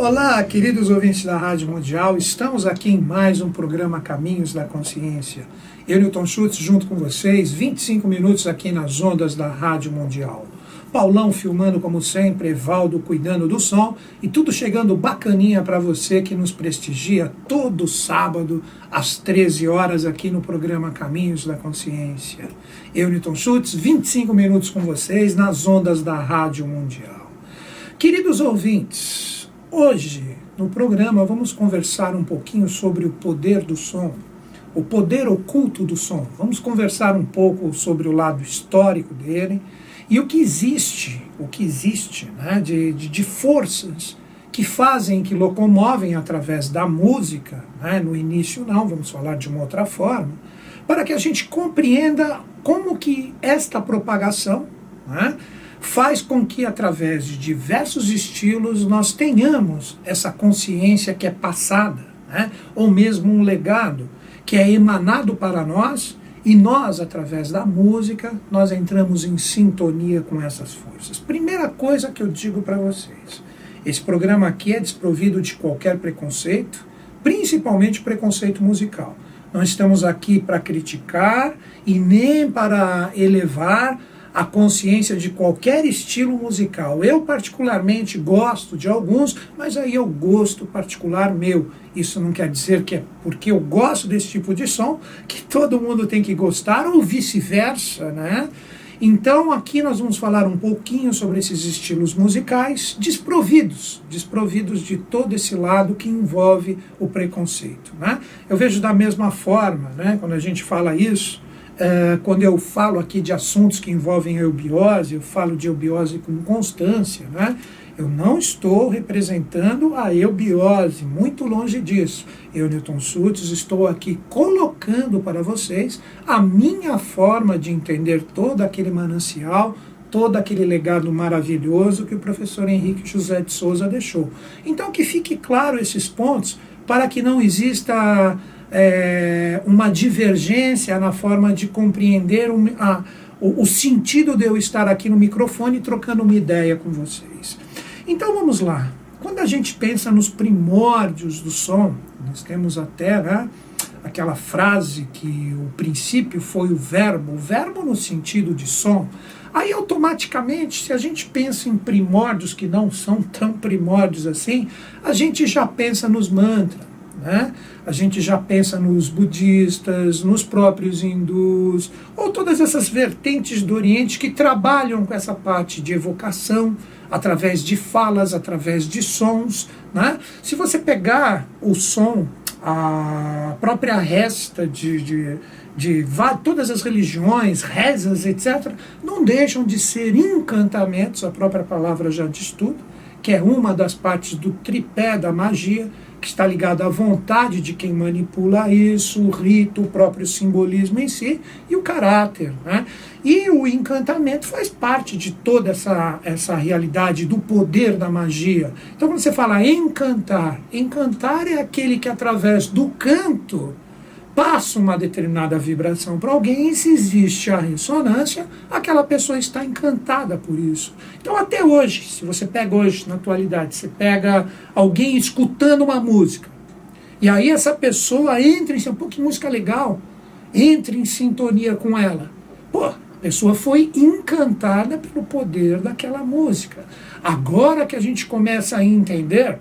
Olá, queridos ouvintes da Rádio Mundial, estamos aqui em mais um programa Caminhos da Consciência. Eu, Newton Schultz, junto com vocês, 25 minutos aqui nas ondas da Rádio Mundial. Paulão filmando como sempre, Evaldo cuidando do som e tudo chegando bacaninha para você que nos prestigia todo sábado às 13 horas aqui no programa Caminhos da Consciência. Eu, Newton Schultz, 25 minutos com vocês nas ondas da Rádio Mundial. Queridos ouvintes, hoje no programa vamos conversar um pouquinho sobre o poder do som, o poder oculto do som. Vamos conversar um pouco sobre o lado histórico dele e o que existe né, de forças que fazem, que locomovem através da música, né, no início não, vamos falar de uma outra forma, para que a gente compreenda como que esta propagação, né, faz com que através de diversos estilos nós tenhamos essa consciência que é passada, né, ou mesmo um legado que é emanado para nós. E nós, através da música, nós entramos em sintonia com essas forças. Primeira coisa que eu digo para vocês, esse programa aqui é desprovido de qualquer preconceito, principalmente preconceito musical. Não estamos aqui para criticar e nem para elevar a consciência de qualquer estilo musical. Eu particularmente gosto de alguns, mas aí é o gosto particular meu. Isso não quer dizer que é porque eu gosto desse tipo de som que todo mundo tem que gostar ou vice-versa, né? Então aqui nós vamos falar um pouquinho sobre esses estilos musicais desprovidos de todo esse lado que envolve o preconceito, né? Eu vejo da mesma forma, né, quando a gente fala isso, quando eu falo aqui de assuntos que envolvem eubiose, eu falo de eubiose com constância, né? Eu não estou representando a eubiose, muito longe disso. Eu, Newton Schultz, estou aqui colocando para vocês a minha forma de entender todo aquele manancial, todo aquele legado maravilhoso que o professor Henrique José de Souza deixou. Então que fique claro esses pontos para que não exista uma divergência na forma de compreender o sentido de eu estar aqui no microfone trocando uma ideia com vocês. Então vamos lá. Quando a gente pensa nos primórdios do som, nós temos até, né, aquela frase que o princípio foi o verbo no sentido de som. Aí automaticamente, se a gente pensa em primórdios que não são tão primórdios assim, a gente já pensa nos mantras, né? A gente já pensa nos budistas, nos próprios hindus, ou todas essas vertentes do Oriente que trabalham com essa parte de evocação, através de falas, através de sons, né? Se você pegar o som, a própria resta de todas as religiões, rezas, etc., não deixam de ser encantamentos, a própria palavra já diz tudo, que é uma das partes do tripé da magia, que está ligado à vontade de quem manipula isso, o rito, o próprio simbolismo em si e o caráter, né? E o encantamento faz parte de toda essa realidade do poder da magia. Então quando você fala encantar é aquele que através do canto passa uma determinada vibração para alguém e se existe a ressonância, aquela pessoa está encantada por isso. Então até hoje, se você pega hoje, na atualidade, você pega alguém escutando uma música, e aí essa pessoa entra em pô, que música legal, entra em sintonia com ela. Pô, a pessoa foi encantada pelo poder daquela música. Agora que a gente começa a entender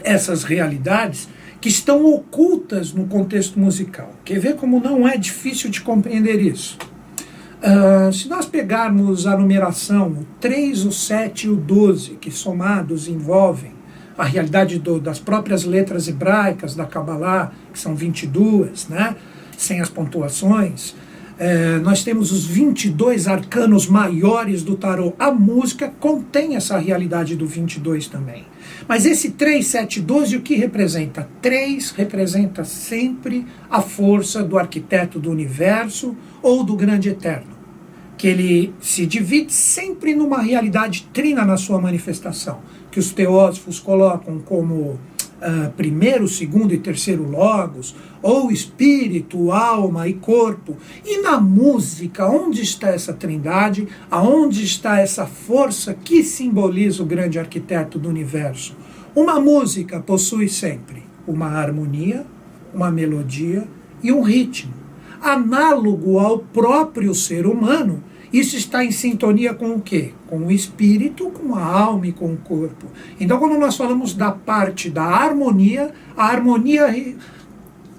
essas realidades que estão ocultas no contexto musical. Quer ver como não é difícil de compreender isso? Se nós pegarmos a numeração, o 3, o 7 e o 12, que somados envolvem a realidade das próprias letras hebraicas da Kabbalah, que são 22, né, sem as pontuações, nós temos os 22 arcanos maiores do tarô. A música contém essa realidade do 22 também. Mas esse 3, 7, 12, o que representa? 3 representa sempre a força do arquiteto do universo ou do grande eterno, que ele se divide sempre numa realidade trina na sua manifestação, que os teósofos colocam como primeiro, segundo e terceiro logos, ou espírito, alma e corpo. E na música, onde está essa trindade? Aonde está essa força que simboliza o grande arquiteto do universo? Uma música possui sempre uma harmonia, uma melodia e um ritmo. Análogo ao próprio ser humano, isso está em sintonia com o quê? Com o espírito, com a alma e com o corpo. Então, quando nós falamos da parte da harmonia, a harmonia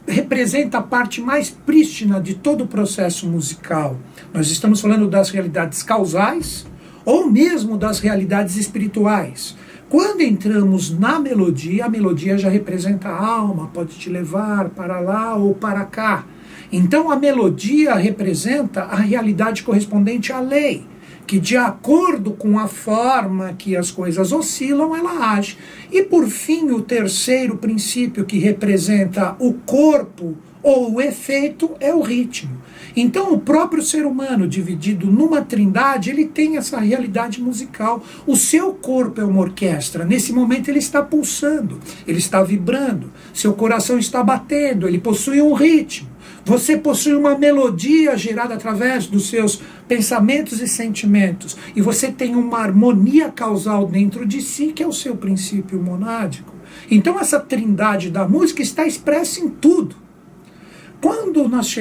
representa a parte mais prístina de todo o processo musical. Nós estamos falando das realidades causais ou mesmo das realidades espirituais. Quando entramos na melodia, a melodia já representa a alma, pode te levar para lá ou para cá. Então a melodia representa a realidade correspondente à lei, que de acordo com a forma que as coisas oscilam, ela age. E por fim, o terceiro princípio que representa o corpo ou o efeito é o ritmo. Então o próprio ser humano, dividido numa trindade, ele tem essa realidade musical. O seu corpo é uma orquestra. Nesse momento ele está pulsando, ele está vibrando, seu coração está batendo, ele possui um ritmo. Você possui uma melodia gerada através dos seus pensamentos e sentimentos. E você tem uma harmonia causal dentro de si, que é o seu princípio monádico. Então essa trindade da música está expressa em tudo. Quando nós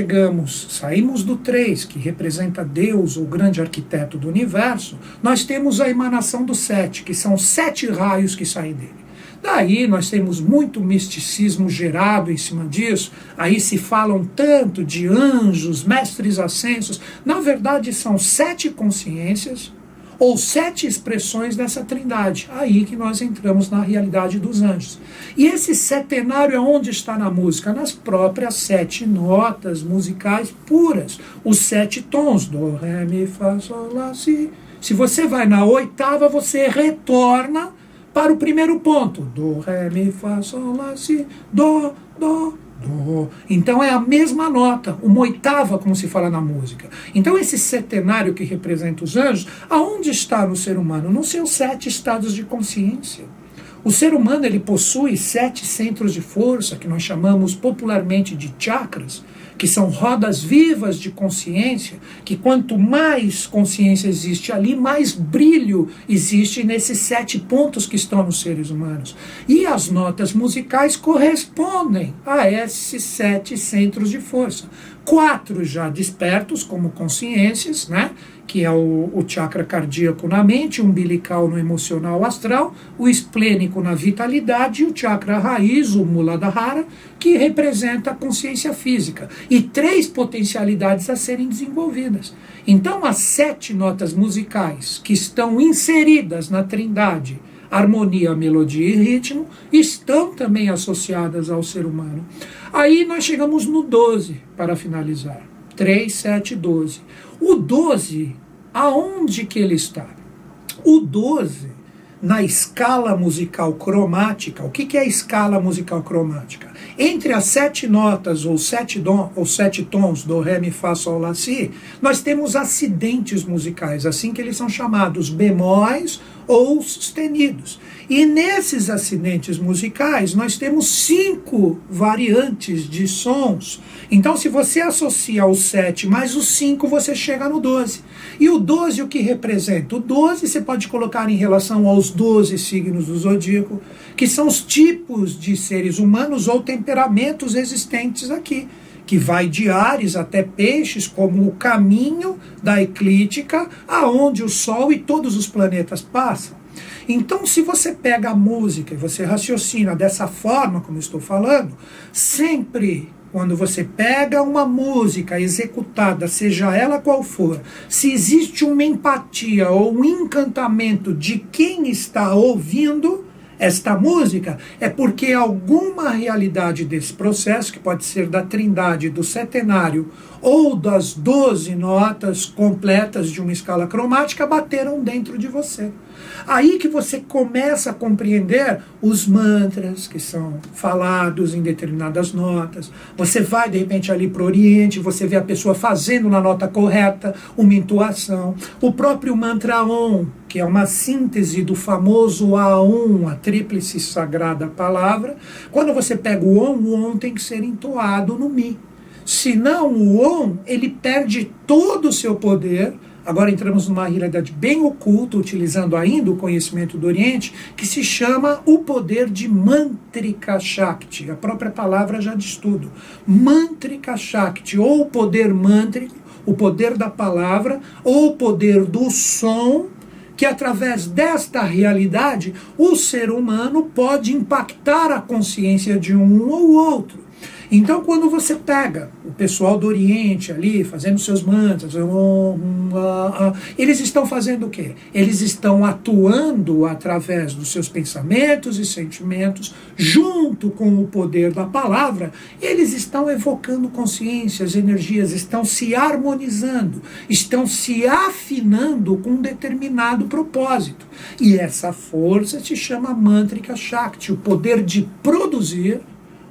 saímos do 3, que representa Deus, o grande arquiteto do universo, nós temos a emanação do 7, que são 7 raios que saem dele. Daí nós temos muito misticismo gerado em cima disso. Aí se falam tanto de anjos, mestres ascensos. Na verdade são 7 consciências ou 7 expressões dessa trindade. Aí que nós entramos na realidade dos anjos. E esse setenário aonde está na música? Nas próprias 7 notas musicais puras. Os 7 tons. Do, ré, mi, fá, sol, lá, si. Se você vai na oitava, você retorna para o primeiro ponto. Do, ré, mi, fá, sol, lá, si, do, do. Então é a mesma nota, uma oitava, como se fala na música. Então esse setenário que representa os anjos, aonde está no ser humano? Nos seus 7 estados de consciência. O ser humano ele possui 7 centros de força, que nós chamamos popularmente de chakras, que são rodas vivas de consciência, que quanto mais consciência existe ali, mais brilho existe nesses 7 pontos que estão nos seres humanos. E as notas musicais correspondem a esses 7 centros de força. 4 já despertos como consciências, né? Que é o chakra cardíaco na mente, o umbilical no emocional astral, o esplênico na vitalidade e o chakra raiz, o Muladhara, que representa a consciência física. E 3 potencialidades a serem desenvolvidas. Então as 7 notas musicais que estão inseridas na trindade, harmonia, melodia e ritmo, estão também associadas ao ser humano. Aí nós chegamos no 12, para finalizar. 3, 7, 12. O 12, aonde que ele está? O 12, na escala musical cromática, o que é a escala musical cromática? Entre as 7 notas ou 7 tons, do, ré, mi, fá, sol, lá, si, nós temos acidentes musicais, assim que eles são chamados, bemóis ou sustenidos. E nesses acidentes musicais nós temos 5 variantes de sons. Então se você associa o 7 mais o 5, você chega no 12. E o 12 o que representa? O 12 você pode colocar em relação aos 12 signos do zodíaco, que são os tipos de seres humanos ou temperamentos existentes aqui, que vai de Áries até Peixes, como o caminho da eclíptica, aonde o Sol e todos os planetas passam. Então, se você pega a música e você raciocina dessa forma, como eu estou falando, sempre quando você pega uma música executada, seja ela qual for, se existe uma empatia ou um encantamento de quem está ouvindo esta música, é porque alguma realidade desse processo, que pode ser da trindade, do setenário ou das 12 notas completas de uma escala cromática, bateram dentro de você. Aí que você começa a compreender os mantras que são falados em determinadas notas. Você vai de repente ali para o Oriente, você vê a pessoa fazendo na nota correta uma intuação. O próprio mantra Om, que é uma síntese do famoso Aum, a tríplice sagrada palavra. Quando você pega o Om tem que ser entoado no Mi. Senão o Om, ele perde todo o seu poder Agora entramos numa realidade bem oculta, utilizando ainda o conhecimento do Oriente, que se chama o poder de Mantrika Shakti. A própria palavra já diz tudo. Mantrika Shakti, ou o poder mântrico, o poder da palavra, ou o poder do som, que através desta realidade o ser humano pode impactar a consciência de um ou outro. Então, quando você pega o pessoal do Oriente ali, fazendo seus mantras, eles estão fazendo o quê? Eles estão atuando através dos seus pensamentos e sentimentos, junto com o poder da palavra, eles estão evocando consciências, energias, estão se harmonizando, estão se afinando com um determinado propósito. E essa força se chama Mantrika Shakti, o poder de produzir,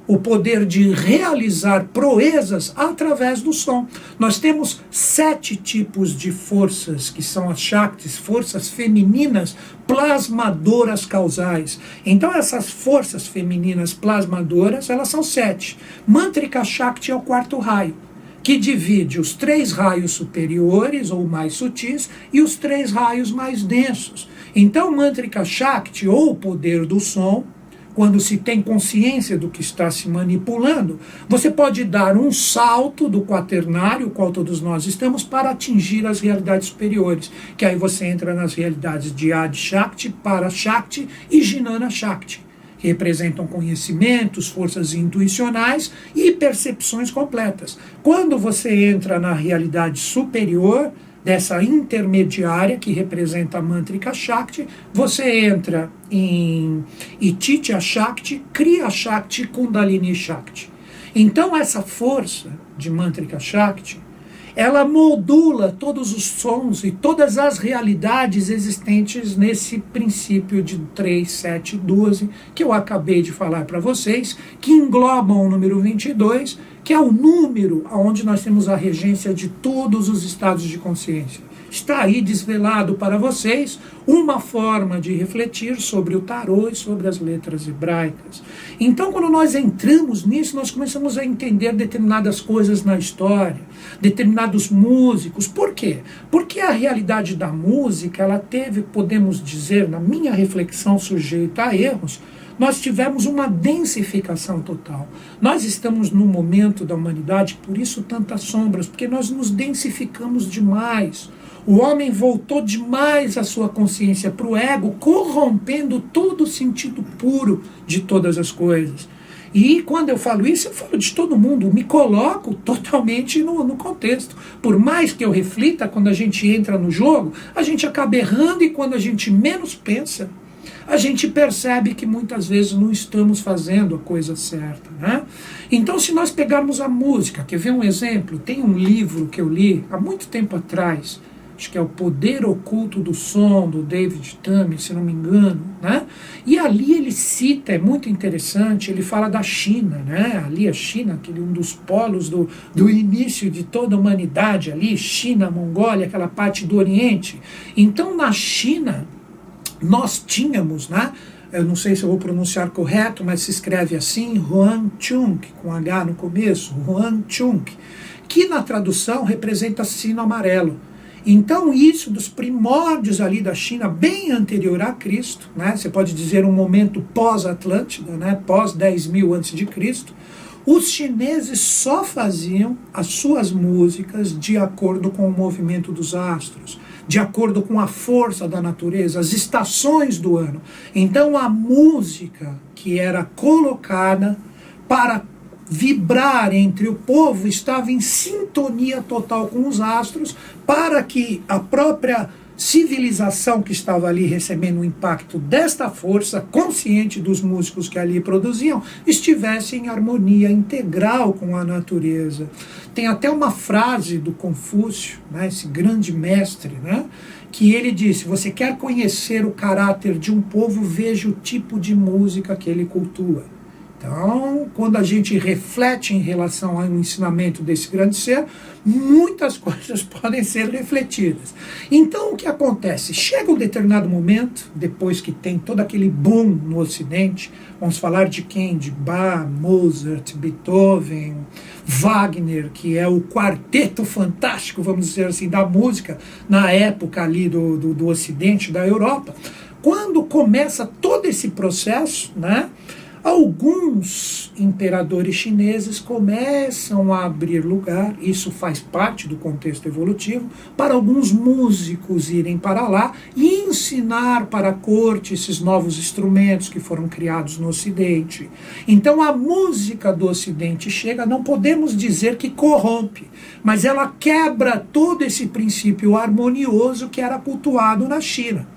o poder de realizar proezas através do som. Nós temos 7 tipos de forças, que são as Shaktis, forças femininas plasmadoras causais. Então essas forças femininas plasmadoras, elas são 7. Mantrika Shakti é o 4º raio, que divide os 3 raios superiores ou mais sutis e os 3 raios mais densos. Então Mantrika Shakti, ou o poder do som, quando se tem consciência do que está se manipulando, você pode dar um salto do quaternário, qual todos nós estamos, para atingir as realidades superiores, que aí você entra nas realidades de Adi Shakti, Para Shakti e Jnana Shakti, que representam conhecimentos, forças intuicionais e percepções completas. Quando você entra na realidade superior, dessa intermediária, que representa a Mantrika Shakti, você entra em Ititya Shakti, Kriya Shakti e Kundalini Shakti. Então essa força de Mantrika Shakti, ela modula todos os sons e todas as realidades existentes nesse princípio de 3, 7, 12, que eu acabei de falar para vocês, que englobam o número 22, que é o número onde nós temos a regência de todos os estados de consciência. Está aí desvelado para vocês uma forma de refletir sobre o tarô e sobre as letras hebraicas. Então, quando nós entramos nisso, nós começamos a entender determinadas coisas na história, determinados músicos. Por quê? Porque a realidade da música, ela teve, podemos dizer, na minha reflexão sujeita a erros, nós tivemos uma densificação total. Nós estamos num momento da humanidade, por isso tantas sombras, porque nós nos densificamos demais. O homem voltou demais a sua consciência para o ego, corrompendo todo o sentido puro de todas as coisas. E quando eu falo isso, eu falo de todo mundo, me coloco totalmente no contexto. Por mais que eu reflita, quando a gente entra no jogo, a gente acaba errando, e quando a gente menos pensa, a gente percebe que muitas vezes não estamos fazendo a coisa certa, né? Então, se nós pegarmos a música, quer ver um exemplo? Tem um livro que eu li há muito tempo atrás, acho que é O Poder Oculto do Som, do David Tammy, se não me engano, né? E ali ele cita, é muito interessante, ele fala da China, né? Ali a China, aquele um dos polos do início de toda a humanidade ali, China, Mongólia, aquela parte do Oriente. Então, na China, nós tínhamos, né? Eu não sei se eu vou pronunciar correto, mas se escreve assim, Huang Chung, com H no começo, Huang Chung, que na tradução representa sino amarelo. Então isso dos primórdios ali da China, bem anterior a Cristo, né? Você pode dizer um momento pós-Atlântida, né? Pós 10.000 a.C., os chineses só faziam as suas músicas de acordo com o movimento dos astros, de acordo com a força da natureza, as estações do ano. Então a música que era colocada para vibrar entre o povo estava em sintonia total com os astros, para que a própria civilização que estava ali recebendo o impacto desta força, consciente dos músicos que ali produziam, estivesse em harmonia integral com a natureza. Tem até uma frase do Confúcio, né, esse grande mestre, né, que ele disse: você quer conhecer o caráter de um povo, veja o tipo de música que ele cultua. Então, quando a gente reflete em relação ao ensinamento desse grande ser, muitas coisas podem ser refletidas. Então, o que acontece? Chega um determinado momento, depois que tem todo aquele boom no Ocidente, vamos falar de quem? De Bach, Mozart, Beethoven, Wagner, que é o quarteto fantástico, vamos dizer assim, da música na época ali do Ocidente, da Europa. Quando começa todo esse processo, né, alguns imperadores chineses começam a abrir lugar, isso faz parte do contexto evolutivo, para alguns músicos irem para lá e ensinar para a corte esses novos instrumentos que foram criados no Ocidente. Então a música do Ocidente chega, não podemos dizer que corrompe, mas ela quebra todo esse princípio harmonioso que era cultuado na China.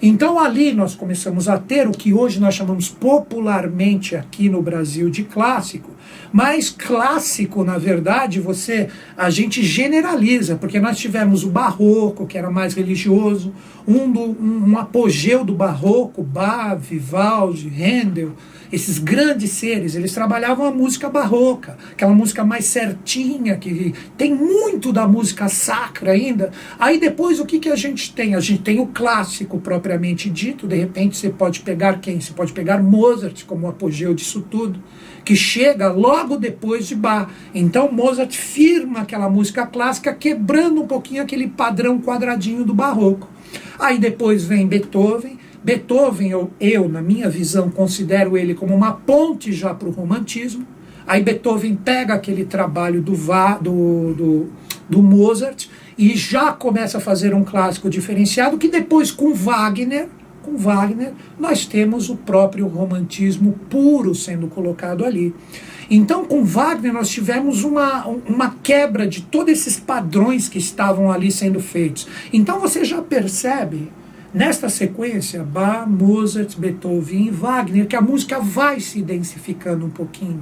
Então ali nós começamos a ter o que hoje nós chamamos popularmente aqui no Brasil de clássico, mas clássico, na verdade, a gente generaliza, porque nós tivemos o barroco, que era mais religioso, um apogeu do barroco, Bach, Vivaldi, Handel, esses grandes seres, eles trabalhavam a música barroca, aquela música mais certinha, que tem muito da música sacra ainda. Aí depois o que a gente tem? A gente tem o clássico propriamente dito, de repente você pode pegar quem? Você pode pegar Mozart como o apogeu disso tudo, que chega logo depois de Bach. Então Mozart firma aquela música clássica, quebrando um pouquinho aquele padrão quadradinho do barroco. Aí depois vem Beethoven. Beethoven, eu, na minha visão, considero ele como uma ponte já para o romantismo. Aí Beethoven pega aquele trabalho do Mozart e já começa a fazer um clássico diferenciado, que depois com Wagner, nós temos o próprio romantismo puro sendo colocado ali. Então, com Wagner, nós tivemos uma quebra de todos esses padrões que estavam ali sendo feitos. Então, você já percebe, nesta sequência, Bach, Mozart, Beethoven e Wagner, que a música vai se densificando um pouquinho.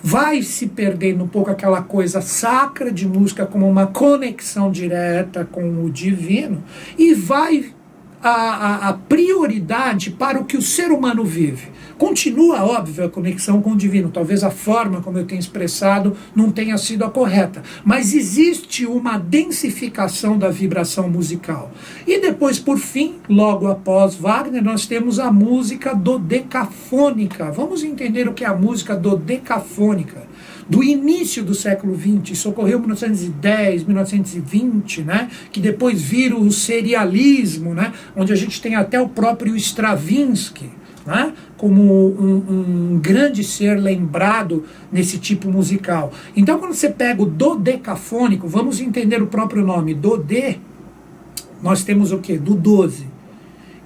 Vai se perdendo um pouco aquela coisa sacra de música como uma conexão direta com o divino, e vai a prioridade para o que o ser humano vive. Continua, óbvio, a conexão com o divino. Talvez a forma como eu tenho expressado não tenha sido a correta, mas existe uma densificação da vibração musical. E depois, por fim, logo após Wagner, nós temos a música dodecafônica. Vamos entender o que é a música dodecafônica. Do início do século XX, isso ocorreu em 1910, 1920, né? Que depois vira o serialismo, né? Onde a gente tem até o próprio Stravinsky, né? Como um grande ser lembrado nesse tipo musical. Então, quando você pega o dodecafônico, vamos entender o próprio nome. Dodê, nós temos o quê? Do 12.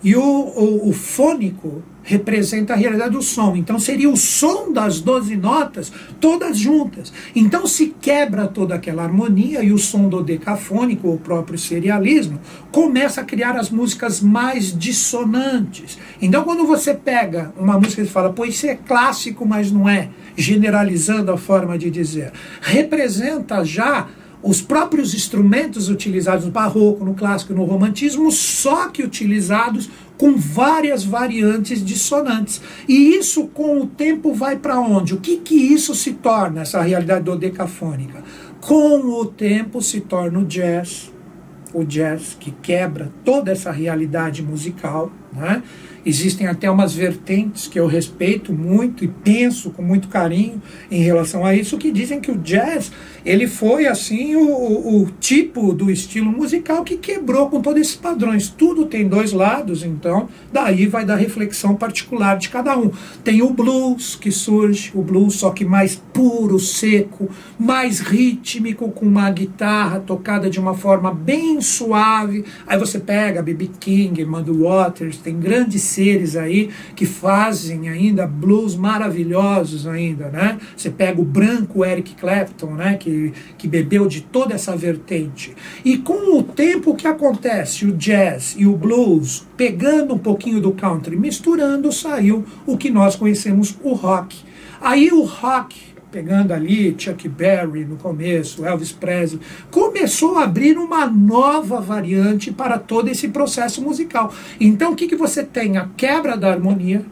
E o fônico representa a realidade do som. Então seria o som das 12 notas todas juntas. Então se quebra toda aquela harmonia, e o som dodecafônico, o próprio serialismo, começa a criar as músicas mais dissonantes. Então quando você pega uma música e fala, pô, isso é clássico, mas não é, generalizando a forma de dizer, representa já os próprios instrumentos utilizados no barroco, no clássico e no romantismo, só que utilizados com várias variantes dissonantes. E isso com o tempo vai para onde? O que isso se torna, essa realidade dodecafônica? Com o tempo se torna o jazz que quebra toda essa realidade musical, né? Existem até umas vertentes que eu respeito muito e penso com muito carinho em relação a isso, que dizem que o jazz, ele foi assim o tipo do estilo musical que quebrou com todos esses padrões. Tudo tem dois lados, então daí vai da reflexão particular de cada um. Tem o blues que surge, o blues só que mais puro, seco, mais rítmico, com uma guitarra tocada de uma forma bem suave. Aí você pega B.B. King, Muddy Waters, tem grandes seres aí que fazem ainda blues maravilhosos ainda, né? Você pega o branco Eric Clapton, né? Que bebeu de toda essa vertente. E com o tempo, o que acontece? O jazz e o blues, pegando um pouquinho do country, misturando, saiu o que nós conhecemos, o rock. Aí o rock, pegando ali Chuck Berry no começo, Elvis Presley, começou a abrir uma nova variante para todo esse processo musical. Então o que você tem? A quebra da harmonia,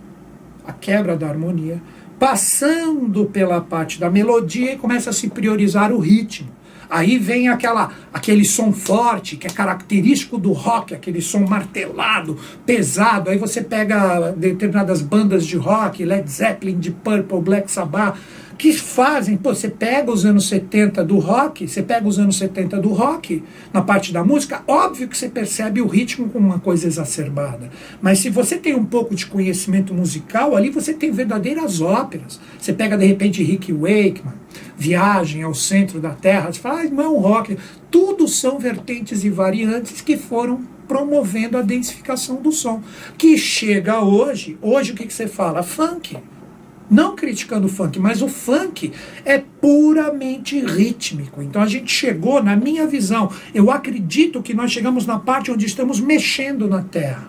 passando pela parte da melodia e começa a se priorizar o ritmo. Aí vem aquele som forte, que é característico do rock, aquele som martelado, pesado. Aí você pega determinadas bandas de rock, Led Zeppelin, Deep Purple, Black Sabbath, que fazem, você pega os anos 70 do rock, na parte da música, óbvio que você percebe o ritmo como uma coisa exacerbada. Mas se você tem um pouco de conhecimento musical, ali você tem verdadeiras óperas. Você pega, de repente, Rick Wakeman, Viagem ao Centro da Terra, você fala, não é um rock. Tudo são vertentes e variantes que foram promovendo a densificação do som. Que chega hoje o que você fala? Funk. Não criticando o funk, mas o funk é puramente rítmico. Então a gente chegou, na minha visão, eu acredito que nós chegamos na parte onde estamos mexendo na terra.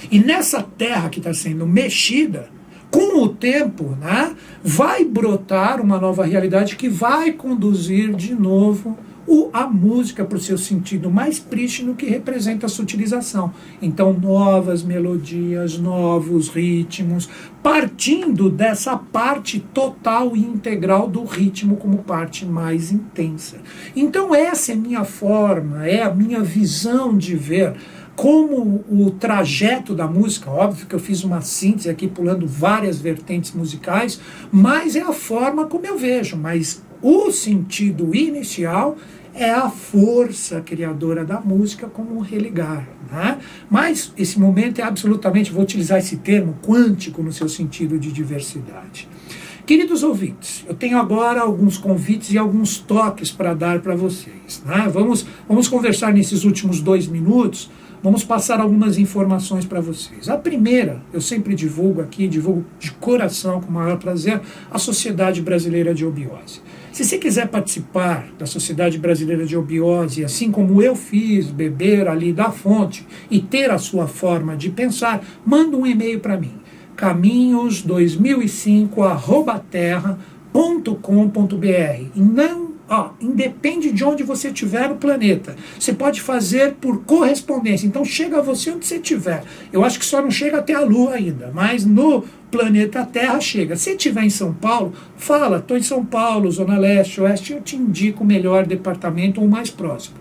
E nessa terra que está sendo mexida, com o tempo, né, vai brotar uma nova realidade que vai conduzir de novo a música para o seu sentido mais prístino, que representa a sutilização. Então, novas melodias, novos ritmos, partindo dessa parte total e integral do ritmo como parte mais intensa. Então, essa é a minha forma, é a minha visão de ver como o trajeto da música. Óbvio que eu fiz uma síntese aqui pulando várias vertentes musicais, mas é a forma como eu vejo. Mas o sentido inicial é a força criadora da música como um religar, né? Mas esse momento é absolutamente, vou utilizar esse termo, quântico no seu sentido de diversidade. Queridos ouvintes, eu tenho agora alguns convites e alguns toques para dar para vocês, né? Vamos conversar nesses últimos 2 minutos. Vamos passar algumas informações para vocês. A primeira, eu sempre divulgo aqui, divulgo de coração, com o maior prazer, a Sociedade Brasileira de Obiose. Se você quiser participar da Sociedade Brasileira de Obiose, assim como eu fiz, beber ali da fonte e ter a sua forma de pensar, manda um e-mail para mim, caminhos2005@terra.com.br. E não, independe de onde você estiver no planeta. Você pode fazer por correspondência. Então chega a você onde você estiver. Eu acho que só não chega até a Lua ainda, mas no planeta Terra chega. Se estiver em São Paulo, fala, estou em São Paulo, Zona Leste, Oeste, eu te indico o melhor departamento ou o mais próximo.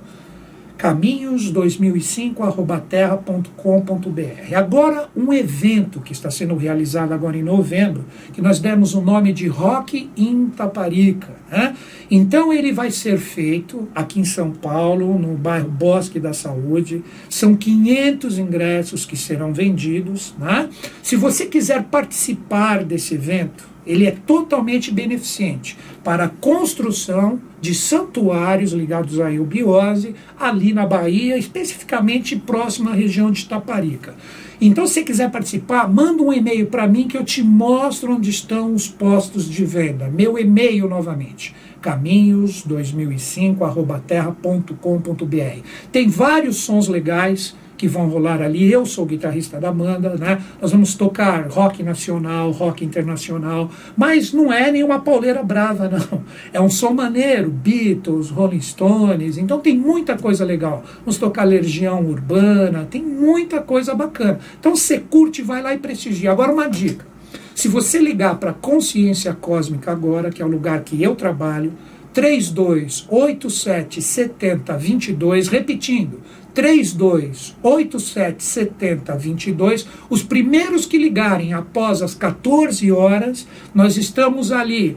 caminhos2005@terra.com.br. Agora, um evento que está sendo realizado agora em novembro, que nós demos o nome de Rock in Taparica, né? Então ele vai ser feito aqui em São Paulo, no bairro Bosque da Saúde. São 500 ingressos que serão vendidos, né? Se você quiser participar desse evento, ele é totalmente beneficente para a construção de santuários ligados à eubiose, ali na Bahia, especificamente próximo à região de Taparica. Então, se você quiser participar, manda um e-mail para mim que eu te mostro onde estão os postos de venda. Meu e-mail novamente, caminhos2005@terra.com.br. Tem vários sons legais que vão rolar ali. Eu sou o guitarrista da banda, né? Nós vamos tocar rock nacional, rock internacional, mas não é nenhuma pauleira brava, não. É um som maneiro, Beatles, Rolling Stones, então tem muita coisa legal. Vamos tocar Legião Urbana, tem muita coisa bacana. Então você curte, vai lá e prestigia. Agora uma dica, se você ligar para Consciência Cósmica agora, que é o lugar que eu trabalho, 32877022, repetindo, 32877022, os primeiros que ligarem após as 14 horas, nós estamos ali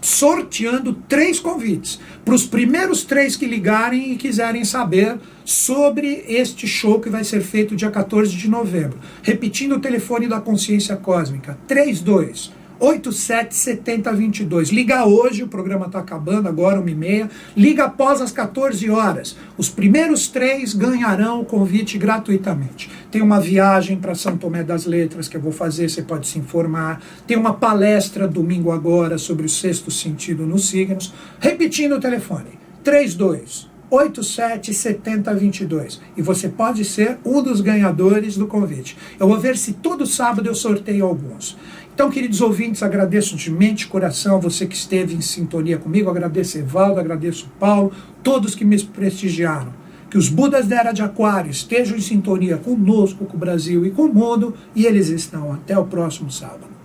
sorteando 3 convites para os primeiros 3 que ligarem e quiserem saber sobre este show que vai ser feito dia 14 de novembro. Repetindo o telefone da Consciência Cósmica, 32877022. Liga hoje, o programa está acabando agora, 1h30. Liga após as 14 horas. Os primeiros 3 ganharão o convite gratuitamente. Tem uma viagem para São Tomé das Letras que eu vou fazer, você pode se informar. Tem uma palestra domingo agora sobre o sexto sentido nos signos. Repetindo o telefone, 32877022. E você pode ser um dos ganhadores do convite. Eu vou ver se todo sábado eu sorteio alguns. Então, queridos ouvintes, agradeço de mente e coração você que esteve em sintonia comigo, agradeço Evaldo, agradeço Paulo, todos que me prestigiaram. Que os Budas da Era de Aquário estejam em sintonia conosco, com o Brasil e com o mundo, e eles estão. Até o próximo sábado.